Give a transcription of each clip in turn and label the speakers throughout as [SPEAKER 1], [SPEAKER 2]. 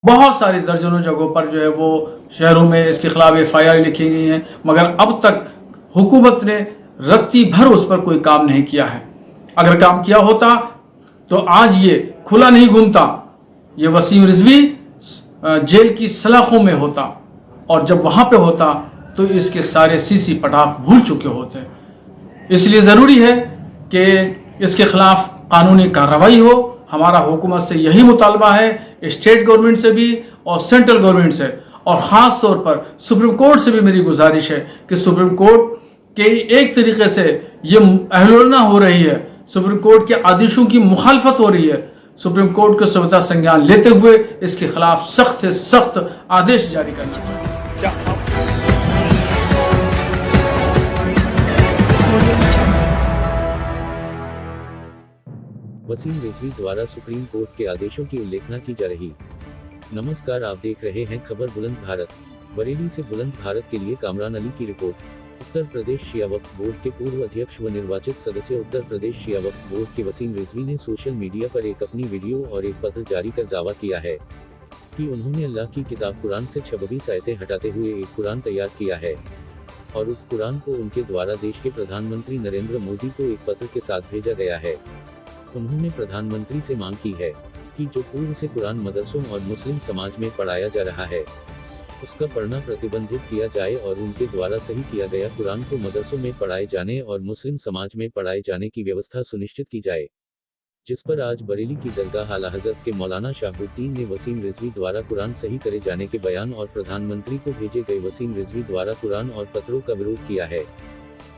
[SPEAKER 1] بہت ساری درجنوں جگہوں پر جو ہے وہ شہروں میں اس کے خلاف FIR لکھی گئی ہیں، مگر اب تک حکومت نے رتی بھر اس پر کوئی کام نہیں کیا ہے۔ اگر کام کیا ہوتا تو آج یہ کھلا نہیں گھومتا، یہ وسیم رضوی جیل کی سلاخوں میں ہوتا، اور جب وہاں پہ ہوتا تو اس کے سارے سی پٹاخ بھول چکے ہوتے۔ اس لیے ضروری ہے کہ اس کے خلاف قانونی کارروائی ہو۔ ہمارا حکومت سے یہی مطالبہ ہے، اسٹیٹ گورنمنٹ سے بھی اور سینٹرل گورنمنٹ سے، اور خاص طور پر سپریم کورٹ سے بھی میری گزارش ہے کہ سپریم کورٹ کے ایک طریقے سے یہ اہلولنا ہو رہی ہے، سپریم کورٹ کے آدیشوں کی مخالفت ہو رہی ہے، سپریم کورٹ کو سویدھا سنجان لیتے ہوئے اس کے خلاف سخت سے سخت آدیش جاری کرنا چاہیے۔
[SPEAKER 2] وسیم رضوی دوارا سپریم کورٹ کے آدیشوں کی الیکھنا کی جا رہی۔ نمسکار، آپ دیکھ رہے ہیں خبر بلند بھارت۔ بریلی سے بلند بھارت کے لیے کامران علی کی رپورٹ۔ اتر پردیش شیعہ وقف بورڈ کے پورو ادھیکش و نروچت سدسیہ اتر پردیش شیعہ وقف بورڈ کے وسیم رضوی نے سوشل میڈیا پر ایک اپنی ویڈیو اور ایک پتر جاری کر دعویٰ کیا ہے کہ انہوں نے اللہ کی کتاب قرآن سے 26 آیتیں ہٹاتے ہوئے ایک قرآن تیار کیا ہے، اور اس قرآن کو ان کے دوارا دیش کے پردھان منتری نریندر مودی کو ایک پتر کے ساتھ بھیجا گیا ہے۔ انہوں نے پردھان منتری سے مانگ کی ہے کہ جو پورو سے قرآن مدرسوں اور مسلم سماج میں پڑھایا جا رہا ہے اس کا پڑھنا پرتیبندھت کیا جائے، اور ان کے دوارا صحیح کیا گیا قرآن کو مدرسوں میں پڑھائے جانے اور مسلم سماج میں پڑھائے جانے کی ویوستھا سنشچت کی جائے، جس پر آج بریلی کی درگاہ اعلیٰ حضرت کے مولانا شہاب الدین نے وسیم رضوی دوارا قرآن صحیح کرے جانے کے بیان اور پردھان منتری کو بھیجے گئے وسیم رضوی دوارا قرآن اور پتروں کا وروଧ کیا ہے۔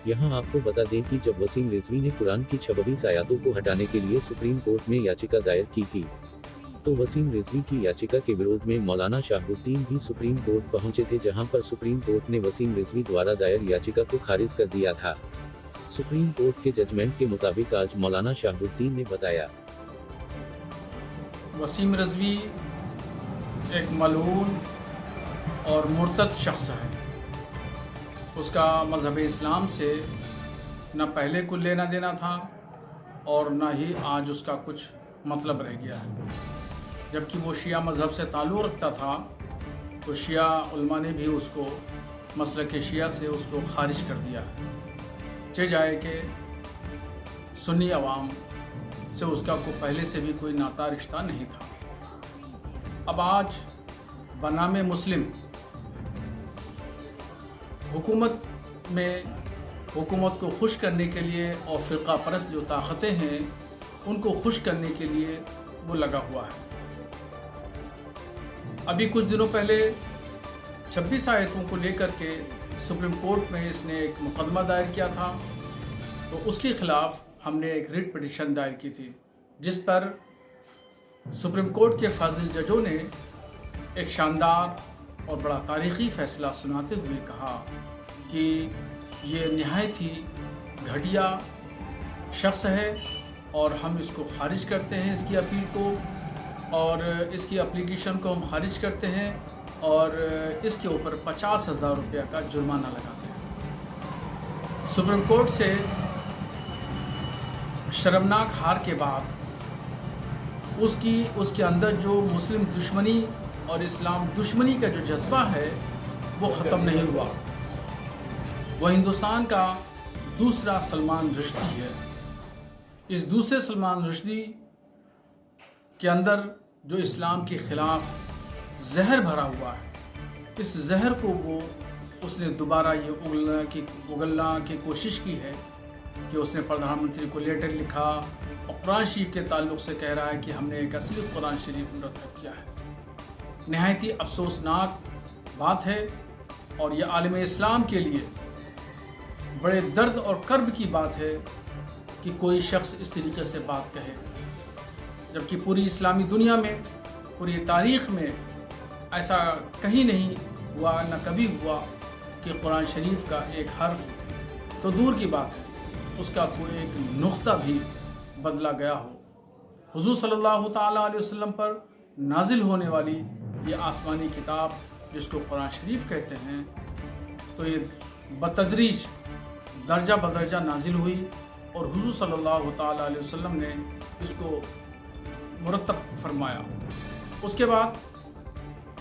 [SPEAKER 2] یہاں آپ کو بتا دیں کہ جب وسیم رضوی نے قرآن کی 26 آیاتوں کو ہٹانے کے لیے سپریم کورٹ میں یاچکا دائر کی تھی تو وسیم رضوی کی یاچکا کے وروਧ میں مولانا شہاب الدین بھی سپریم کورٹ پہنچے تھے، جہاں پر سپریم کورٹ نے وسیم رضوی دوارا دائر یاچکا کو خارج کر دیا تھا۔ سپریم کورٹ کے ججمنٹ کے مطابق آج مولانا شہاب الدین نے بتایا،
[SPEAKER 1] وسیم رضوی ایک ملعون اور مرتد شخص ہے۔ اس کا مذہب اسلام سے نہ پہلے کچھ لینا دینا تھا اور نہ ہی آج اس کا کچھ مطلب رہ گیا ہے۔ جبکہ وہ شیعہ مذہب سے تعلق رکھتا تھا تو شیعہ علماء نے بھی اس کو مسلک شیعہ سے اس کو خارج کر دیا ہے، چہ جائے کہ سنی عوام سے اس کا کوئی پہلے سے بھی کوئی ناتا رشتہ نہیں تھا۔ اب آج بنام مسلم حکومت کو خوش کرنے کے لیے اور فرقہ پرست جو طاقتیں ہیں ان کو خوش کرنے کے لیے وہ لگا ہوا ہے۔ ابھی کچھ دنوں پہلے 26 آیتوں کو لے کر کے سپریم کورٹ میں اس نے ایک مقدمہ دائر کیا تھا، تو اس کے خلاف ہم نے ایک ریٹ پٹیشن دائر کی تھی، جس پر سپریم کورٹ کے فاضل ججوں نے ایک شاندار اور بڑا تاریخی فیصلہ سناتے ہوئے کہا کہ یہ نہایت ہی گھٹیا شخص ہے اور ہم اس کو خارج کرتے ہیں، اس کی اپیل کو اور اس کی اپلیکیشن کو ہم خارج کرتے ہیں اور اس کے اوپر 50,000 روپیہ کا جرمانہ لگاتے ہیں۔ سپریم کورٹ سے شرمناک ہار کے بعد اس کے اندر جو مسلم دشمنی اور اسلام دشمنی کا جو جذبہ ہے وہ ختم نہیں ہوا۔ وہ ہندوستان کا دوسرا سلمان رشدی ہے۔ اس دوسرے سلمان رشدی کے اندر جو اسلام کے خلاف زہر بھرا ہوا ہے، اس زہر کو اس نے دوبارہ یہ اگلنا کی کوشش کی ہے کہ اس نے پردھان منتری کو لیٹر لکھا اور قرآن شریف کے تعلق سے کہہ رہا ہے کہ ہم نے ایک اصلی قرآن شریف مرتب کیا ہے۔ نہایت ہی افسوسناک بات ہے اور یہ عالم اسلام کے لیے بڑے درد اور کرب کی بات ہے کہ کوئی شخص اس طریقے سے بات کہے، جبکہ پوری اسلامی دنیا میں پوری تاریخ میں ایسا کہیں نہیں ہوا، نہ کبھی ہوا کہ قرآن شریف کا ایک حرف تو دور کی بات ہے اس کا کوئی ایک نقطہ بھی بدلا گیا ہو۔ حضور صلی اللہ تعالیٰ علیہ وسلم پر نازل ہونے والی یہ آسمانی کتاب جس کو قرآن شریف کہتے ہیں، تو یہ بتدریج درجہ بدرجہ نازل ہوئی اور حضور صلی اللہ تعالیٰ علیہ وسلم نے اس کو مرتب فرمایا۔ اس کے بعد